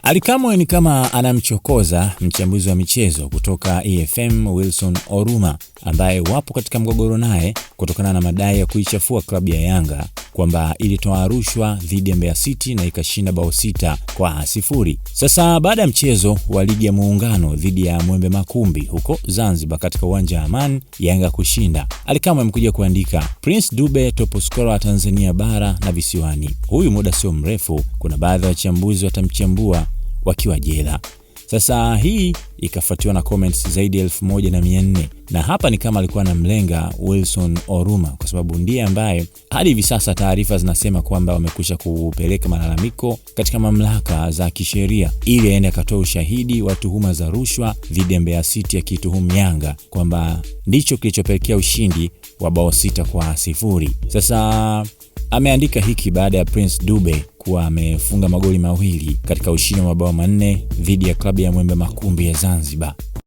Ally Kamwe ni kama anamchokoza mchambuzi wa michezo kutoka EFM Wilson Oruma, ambaye wapo katika mgogoro naye kutokana na madai ya kuichafua klabu ya Yanga kwamba ilitoa rushwa dhidi ya Mbeya City na ikashinda bao 6-0. Sasa baada ya mchezo wa ligi ya muungano dhidi ya Mwembe Makumbi huko Zanzibar katika uwanja wa Amani, Yanga kushinda, Ally Kamwe amekuja kuandika, Prince Dube top scorer wa Tanzania bara na visiwani. Huyu muda sio mrefu kuna baadhi ya wachambuzi watamchambua wakiwa jela. Sasa hii ikafuatiwa na comments zaidi ya 1400, na hapa ni kama alikuwa anamlenga Wilson Oruma kwa sababu ndiye ambaye hadi hivi sasa taarifa zinasema kwamba wamekwisha kupeleka malalamiko katika mamlaka za kisheria ili aende akatoa ushahidi wa tuhuma za rushwa dhidi ya Mbeya City, akituhumu Yanga kwamba ndicho kilichopelekea ushindi wa bao 6-0. Sasa ameandika hiki baada ya Prince Dube kuwa amefunga magoli mawili katika ushindi wa mabao 4 dhidi ya klabu ya Mwembe Makumbi ya Zanzibar.